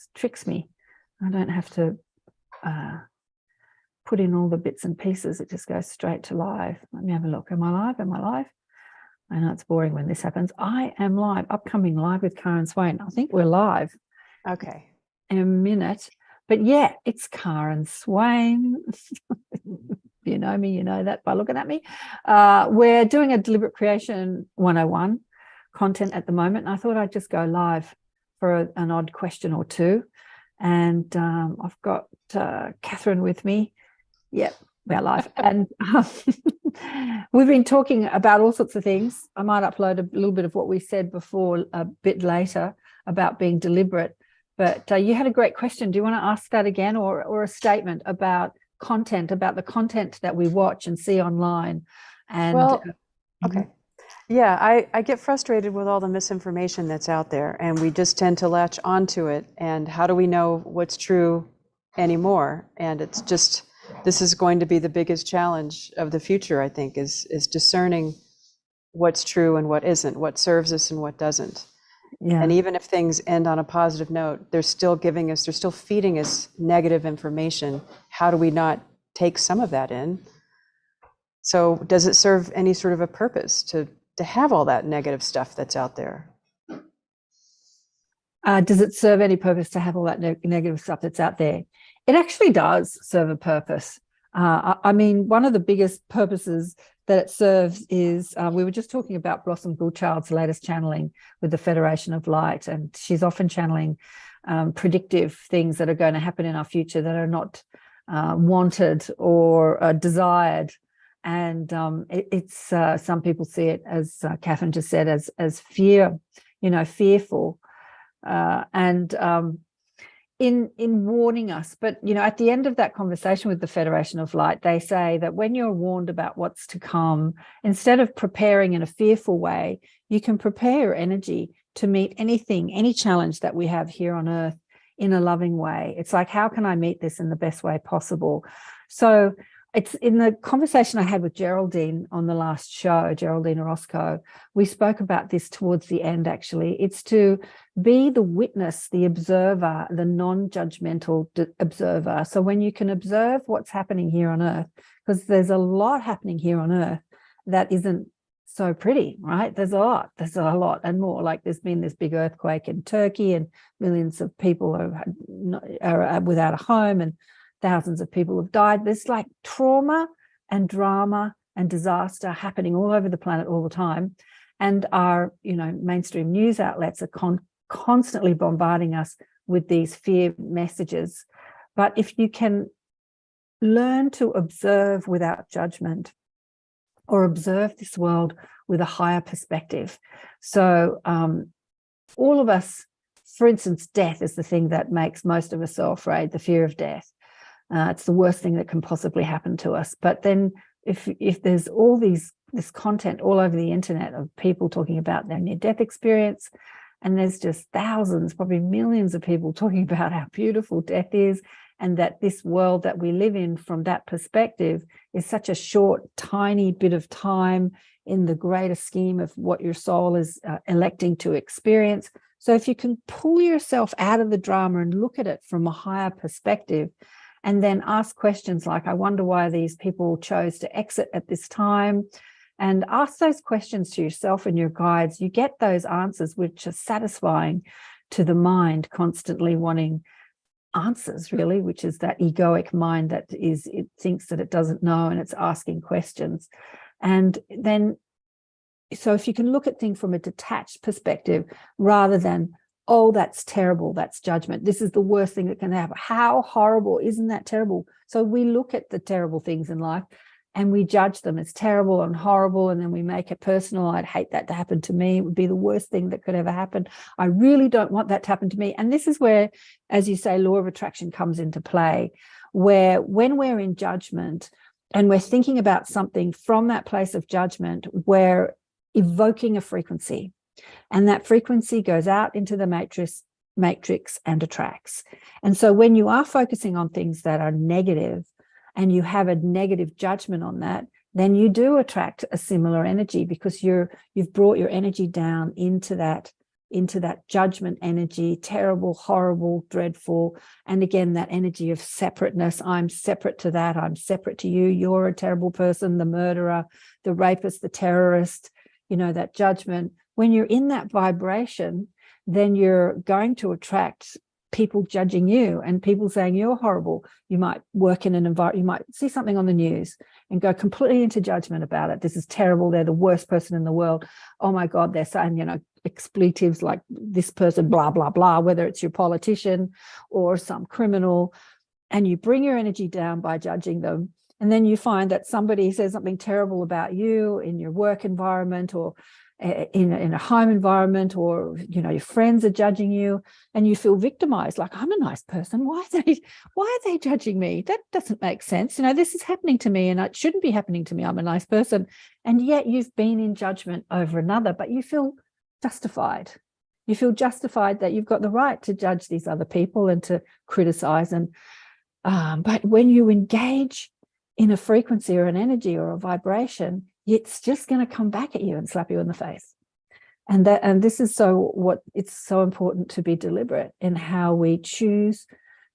just tricks me. I don't have to put in all the bits and pieces. It just goes straight to live. Let me have a look. Am I live? Am I live? I know it's boring when this happens. I am live. Upcoming live with Karen Swain. I think we're live. Okay. In a minute. But yeah, it's Karen Swain. You know me, you know that by looking at me. We're doing a Deliberate Creation 101 content at the moment. And I thought I'd just go live for an odd question or two. And I've got Catherine with me. Yep, we're live. And we've been talking about all sorts of things. I might upload a little bit of what we said before a bit later about being deliberate. But you had a great question. Do you want to ask that again, or a statement about content, about the content that we watch and see online? And well, okay. Yeah, I get frustrated with all the misinformation that's out there, and we just tend to latch onto it. And how do we know what's true anymore? And it's just, this is going to be the biggest challenge of the future, I think, is discerning what's true and what isn't, what serves us and what doesn't. Yeah. And even if things end on a positive note, they're still feeding us negative information. How do we not take some of that in? So does it serve any sort of a purpose to have all that negative stuff that's out there? Does it serve any purpose to have all that negative stuff that's out there? It actually does serve a purpose. I mean, one of the biggest purposes that it serves is, we were just talking about Blossom Goulchard's latest channeling with the Federation of Light, and she's often channeling predictive things that are going to happen in our future that are not wanted or desired. And it's some people see it, as Catherine just said, as fear, fearful, and in warning us. But at the end of that conversation with the Federation of Light, they say that when you're warned about what's to come, instead of preparing in a fearful way, you can prepare your energy to meet any challenge that we have here on earth in a loving way. It's like, how can I meet this in the best way possible? So it's in the conversation I had with Geraldine on the last show, Geraldine Orozco, we spoke about this towards the end, actually. It's to be the witness, the observer, the non-judgmental observer. So when you can observe what's happening here on earth, because there's a lot happening here on earth that isn't so pretty, right? There's a lot and more. Like there's been this big earthquake in Turkey and millions of people are without a home, and thousands of people have died. There's like trauma and drama and disaster happening all over the planet all the time. And our, mainstream news outlets are constantly bombarding us with these fear messages. But if you can learn to observe without judgment, or observe this world with a higher perspective. So all of us, for instance, death is the thing that makes most of us so afraid, the fear of death. It's the worst thing that can possibly happen to us. But then if there's all this content all over the internet of people talking about their near-death experience, and there's just thousands, probably millions of people talking about how beautiful death is, and that this world that we live in from that perspective is such a short, tiny bit of time in the greater scheme of what your soul is electing to experience. So if you can pull yourself out of the drama and look at it from a higher perspective, and then ask questions like, I wonder why these people chose to exit at this time, and ask those questions to yourself and your guides, you get those answers which are satisfying to the mind, constantly wanting answers, really, which is that egoic mind that it thinks that it doesn't know, and it's asking questions. And then, so if you can look at things from a detached perspective, rather than, oh, that's terrible, that's judgment, this is the worst thing that can happen, how horrible, isn't that terrible? So we look at the terrible things in life and we judge them as terrible and horrible, and then we make it personal. I'd hate that to happen to me. It would be the worst thing that could ever happen. I really don't want that to happen to me. And this is where, as you say, law of attraction comes into play, where when we're in judgment and we're thinking about something from that place of judgment, we're evoking a frequency. And that frequency goes out into the matrix and attracts. And so when you are focusing on things that are negative and you have a negative judgment on that, then you do attract a similar energy, because you've brought your energy down into that into that judgment energy, terrible, horrible, dreadful. And again, that energy of separateness. I'm separate to that. I'm separate to you. You're a terrible person, the murderer, the rapist, the terrorist, that judgment. When you're in that vibration, then you're going to attract people judging you and people saying you're horrible. You might work in an environment, you might see something on the news and go completely into judgment about it. This is terrible. They're the worst person in the world. Oh my God, they're saying, expletives like this person, blah, blah, blah, whether it's your politician or some criminal. And you bring your energy down by judging them. And then you find that somebody says something terrible about you in your work environment or in a home environment, or your friends are judging you and you feel victimized, like, I'm a nice person, why are they judging me? That doesn't make sense. This is happening to me and it shouldn't be happening to me. I'm a nice person. And yet you've been in judgment over another, but you feel justified. You feel justified that you've got the right to judge these other people and to criticize. And but when you engage in a frequency or an energy or a vibration, it's just going to come back at you and slap you in the face. And this is it's so important to be deliberate in how we choose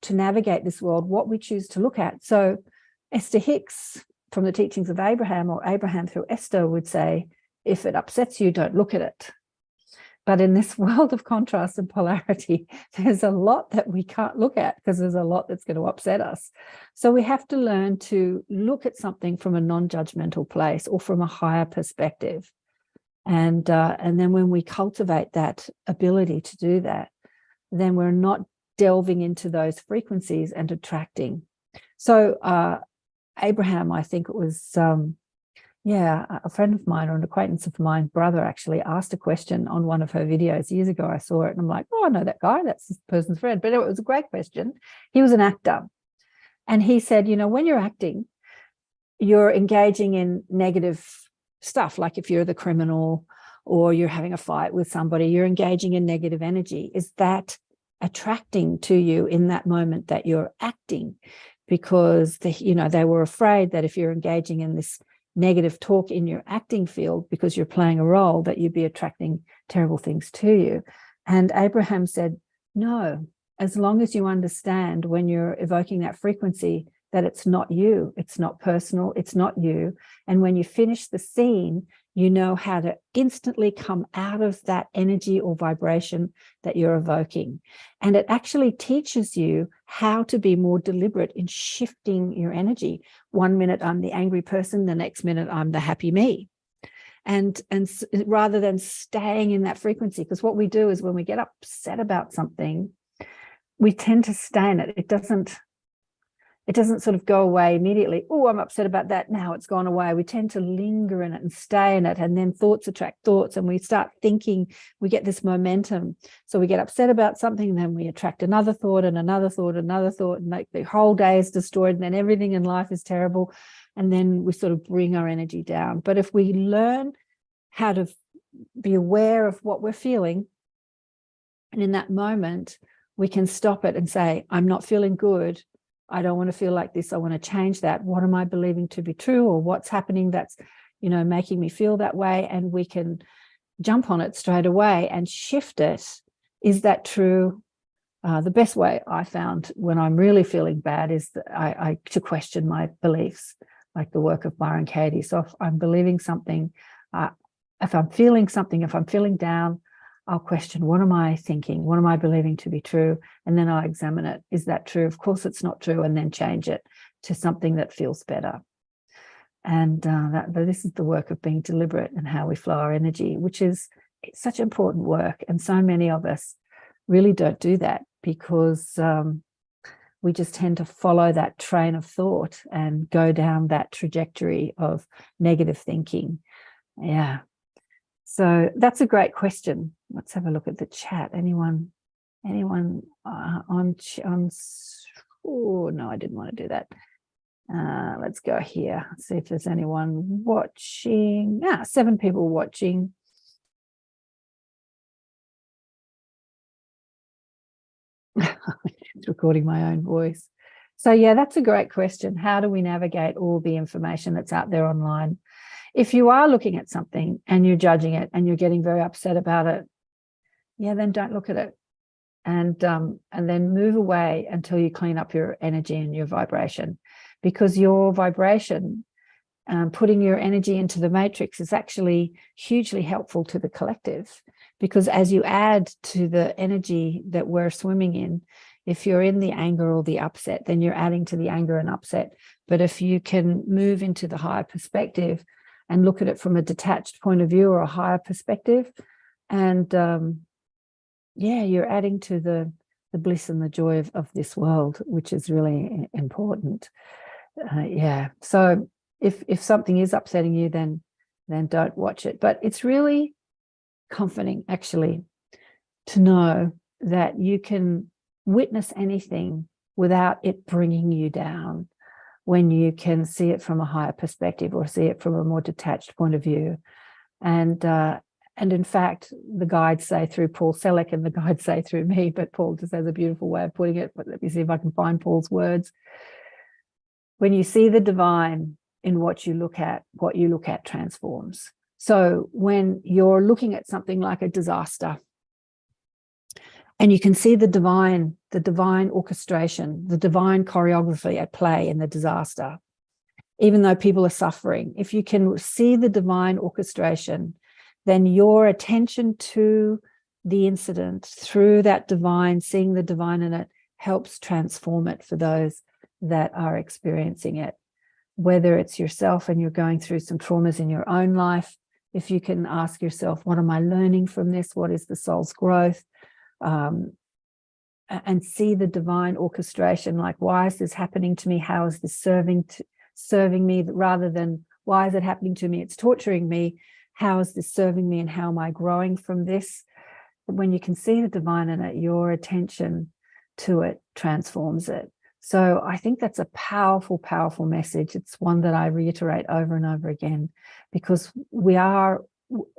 to navigate this world, what we choose to look at. So Esther Hicks, from the teachings of Abraham, or Abraham through Esther, would say, if it upsets you, don't look at it. But in this world of contrast and polarity, there's a lot that we can't look at because there's a lot that's going to upset us. So we have to learn to look at something from a non-judgmental place or from a higher perspective. And then when we cultivate that ability to do that, then we're not delving into those frequencies and attracting. So Abraham, I think it was... a friend of mine, or an acquaintance of mine, brother, actually asked a question on one of her videos years ago. I saw it and I'm like, oh, I know that guy. That's this person's friend. But it was a great question. He was an actor. And he said, when you're acting, you're engaging in negative stuff. Like if you're the criminal or you're having a fight with somebody, you're engaging in negative energy. Is that attracting to you in that moment that you're acting? Because they were afraid that if you're engaging in this negative talk in your acting field because you're playing a role, that you'd be attracting terrible things to you. And Abraham said, no, as long as you understand when you're evoking that frequency that it's not you, it's not personal, it's not you. And when you finish the scene, you know how to instantly come out of that energy or vibration that you're evoking. And it actually teaches you how to be more deliberate in shifting your energy. 1 minute I'm the angry person, the next minute I'm the happy me. And rather than staying in that frequency, because what we do is when we get upset about something, we tend to stay in it. It doesn't sort of go away immediately. Oh, I'm upset about that. Now it's gone away. We tend to linger in it and stay in it. And then thoughts attract thoughts and we start thinking, we get this momentum. So we get upset about something and then we attract another thought and another thought, another thought, and like the whole day is destroyed and then everything in life is terrible. And then we sort of bring our energy down. But if we learn how to be aware of what we're feeling, and in that moment, we can stop it and say, I'm not feeling good. I don't want to feel like this. I want to change that. What am I believing to be true, or what's happening that's, making me feel that way? And we can jump on it straight away and shift it. Is that true? The best way I found when I'm really feeling bad is that I to question my beliefs, like the work of Byron Katie. So if I'm believing something, if I'm feeling something, if I'm feeling down, I'll question, what am I thinking? What am I believing to be true? And then I'll examine it. Is that true? Of course it's not true. And then change it to something that feels better. And this is the work of being deliberate in how we flow our energy, which is such important work. And so many of us really don't do that because we just tend to follow that train of thought and go down that trajectory of negative thinking. Yeah. So that's a great question. Let's have a look at the chat. Anyone on? Oh no, I didn't want to do that. Let's go here. Let's see if there's anyone watching. 7 people watching. It's recording my own voice. So yeah, that's a great question. How do we navigate all the information that's out there online? If you are looking at something and you're judging it and you're getting very upset about it, yeah, then don't look at it. And then move away until you clean up your energy and your vibration, because your vibration, putting your energy into the matrix, is actually hugely helpful to the collective, because as you add to the energy that we're swimming in, if you're in the anger or the upset, then you're adding to the anger and upset. But if you can move into the higher perspective and look at it from a detached point of view or a higher perspective, and yeah, you're adding to the bliss and the joy of this world, which is really important. Yeah. So if something is upsetting you, then don't watch it. But it's really comforting, actually, to know that you can witness anything without it bringing you down, when you can see it from a higher perspective or see it from a more detached point of view. And in fact, the guides say through Paul Selleck, and the guides say through me, but Paul just has a beautiful way of putting it. But let me see if I can find Paul's words. When you see the divine in what you look at transforms. So when you're looking at something like a disaster, and you can see the divine orchestration, the divine choreography at play in the disaster, even though people are suffering, if you can see the divine orchestration, then your attention to the incident through that divine, seeing the divine in it, helps transform it for those that are experiencing it. Whether it's yourself and you're going through some traumas in your own life, if you can ask yourself, what am I learning from this? What is the soul's growth? And see the divine orchestration, like, why is this happening to me? How is this serving me, rather than why is it happening to me? It's torturing me. How is this serving me, and how am I growing from this? When you can see the divine in it, your attention to it transforms it. So I think that's a powerful, powerful message. It's one that I reiterate over and over again, because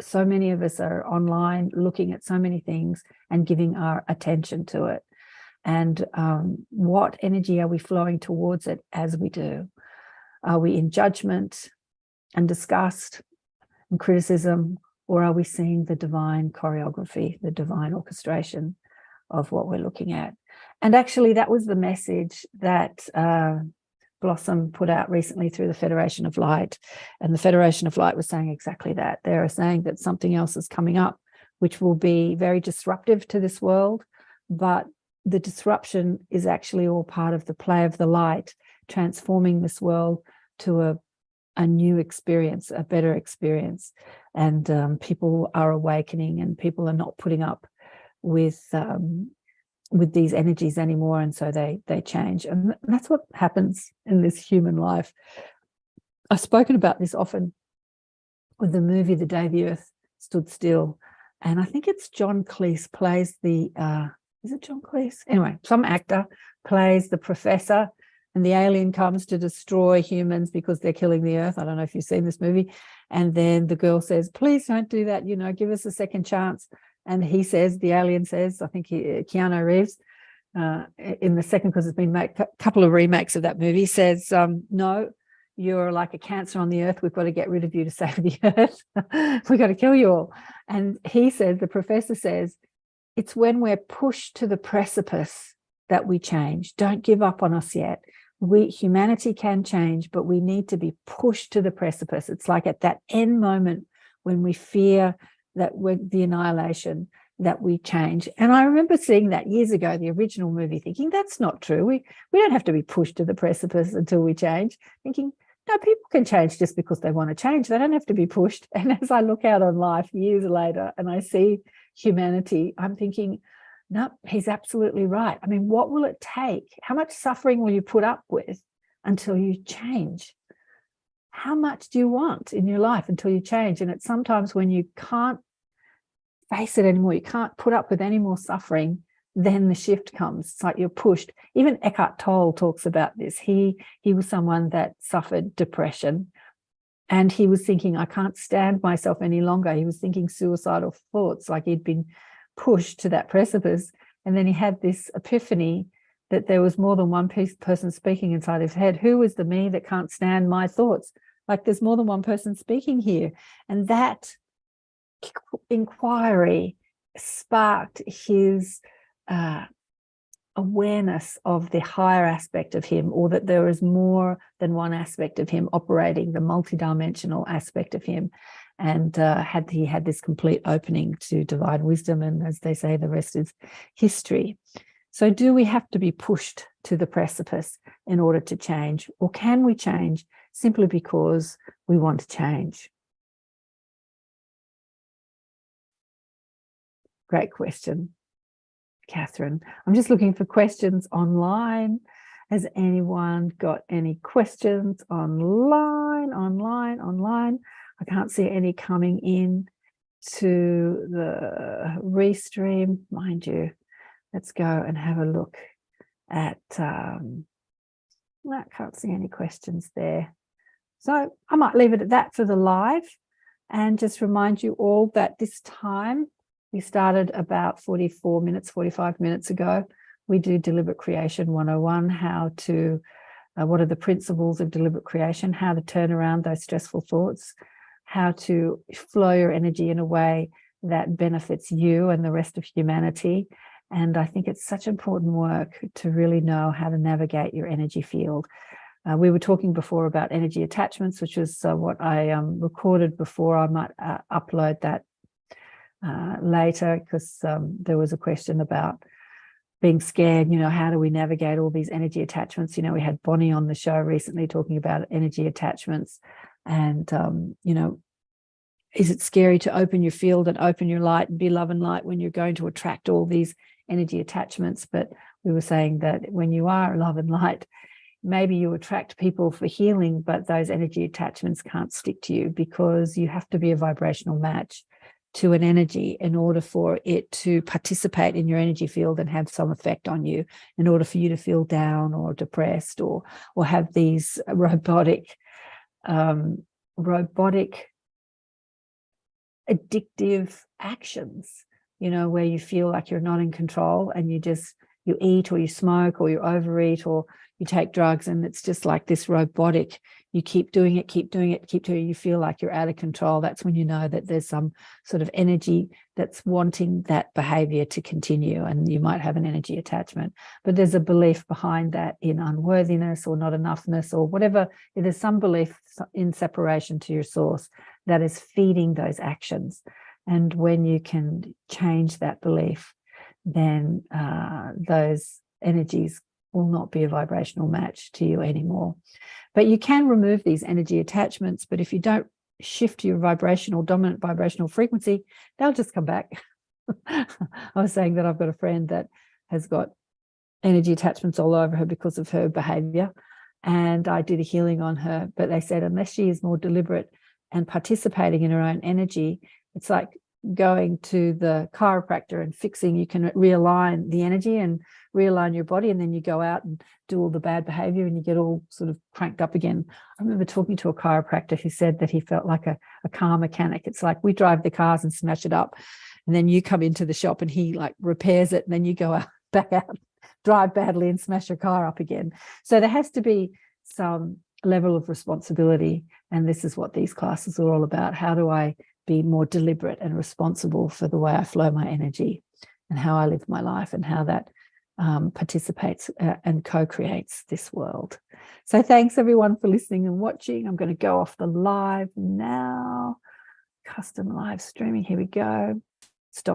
so many of us are online looking at so many things and giving our attention to it. And what energy are we flowing towards it as we do? Are we in judgment and disgust and criticism, or are we seeing the divine choreography, the divine orchestration of what we're looking at? And actually, that was the message that Blossom put out recently through the Federation of Light. And the Federation of Light was saying exactly that. They're saying that something else is coming up, which will be very disruptive to this world. But the disruption is actually all part of the play of the light, transforming this world to a new experience, a better experience. And people are awakening, and people are not putting up with these energies anymore, and so they change. And that's what happens in this human life. I've spoken about this often with the movie The Day the Earth Stood Still, and I think it's John Cleese plays the is it John Cleese? Anyway, some actor plays the professor, and the alien comes to destroy humans because they're killing the earth. I don't know if you've seen this movie. And then the girl says, please don't do that, give us a second chance. And he says, the alien says, I think Keanu Reeves, in the second, because it's been made, a couple of remakes of that movie, says, no, you're like a cancer on the earth. We've got to get rid of you to save the earth. We've got to kill you all. And he said, the professor says, it's when we're pushed to the precipice that we change. Don't give up on us yet. Humanity can change, but we need to be pushed to the precipice. It's like at that end moment when we fear that we're the annihilation, that we change. And I remember seeing that years ago, the original movie, thinking that's not true. We don't have to be pushed to the precipice until we change. Thinking, no, people can change just because they want to change. They don't have to be pushed. And as I look out on life years later and I see humanity, I'm thinking, no, he's absolutely right. I mean, what will it take? How much suffering will you put up with until you change? How much do you want in your life until you change? And it's sometimes when you can't face it anymore, you can't put up with any more suffering, then the shift comes. It's like you're pushed. Even Eckhart Tolle talks about this. He was someone that suffered depression, and he was thinking, I can't stand myself any longer. He was thinking suicidal thoughts, like he'd been pushed to that precipice. And then he had this epiphany that there was more than one person speaking inside his head. Who is the me that can't stand my thoughts? Like there's more than one person speaking here. And that inquiry sparked his awareness of the higher aspect of him, or that there is more than one aspect of him operating, the multidimensional aspect of him. And he had this complete opening to divine wisdom. And as they say, the rest is history. So do we have to be pushed to the precipice in order to change? Or can we change simply because we want to change? Great question, Catherine. I'm just looking for questions online. Has anyone got any questions online? I can't see any coming in to the restream, mind you. Let's go and have a look at, I can't see any questions there. So I might leave it at that for the live, and just remind you all that this time, we started about 45 minutes ago. We do Deliberate Creation 101, how to, what are the principles of deliberate creation, how to turn around those stressful thoughts, how to flow your energy in a way that benefits you and the rest of humanity. And I think it's such important work to really know how to navigate your energy field. We were talking before about energy attachments, which is what I recorded before. I might upload that later, because there was a question about being scared, how do we navigate all these energy attachments? We had Bonnie on the show recently talking about energy attachments, and is it scary to open your field and open your light and be love and light when you're going to attract all these energy attachments? But we were saying that when you are love and light, maybe you attract people for healing, but those energy attachments can't stick to you, because you have to be a vibrational match to an energy in order for it to participate in your energy field and have some effect on you, in order for you to feel down or depressed, or have these robotic addictive actions, where you feel like you're not in control, and you eat, or you smoke, or you overeat, or you take drugs, and it's just like this robotic, you keep doing it, you feel like you're out of control. That's when you know that there's some sort of energy that's wanting that behavior to continue, and you might have an energy attachment. But there's a belief behind that in unworthiness or not enough-ness or whatever. There's some belief in separation to your source that is feeding those actions. And when you can change that belief, then those energies will not be a vibrational match to you anymore. But you can remove these energy attachments, but if you don't shift your dominant vibrational frequency, they'll just come back. I was saying that I've got a friend that has got energy attachments all over her because of her behavior, and I did a healing on her, but they said unless she is more deliberate and participating in her own energy, it's like going to the chiropractor and fixing. You can realign the energy and realign your body, and then you go out and do all the bad behavior and you get all sort of cranked up again. I remember talking to a chiropractor who said that he felt like a car mechanic. It's like we drive the cars and smash it up, and then you come into the shop and he like repairs it, and then you go out, back out, drive badly and smash your car up again. So there has to be some level of responsibility, and this is what these classes are all about. How do I be more deliberate and responsible for the way I flow my energy and how I live my life, and how that participates and co-creates this world. So thanks everyone for listening and watching. I'm going to go off the live now. Custom live streaming. Here we go.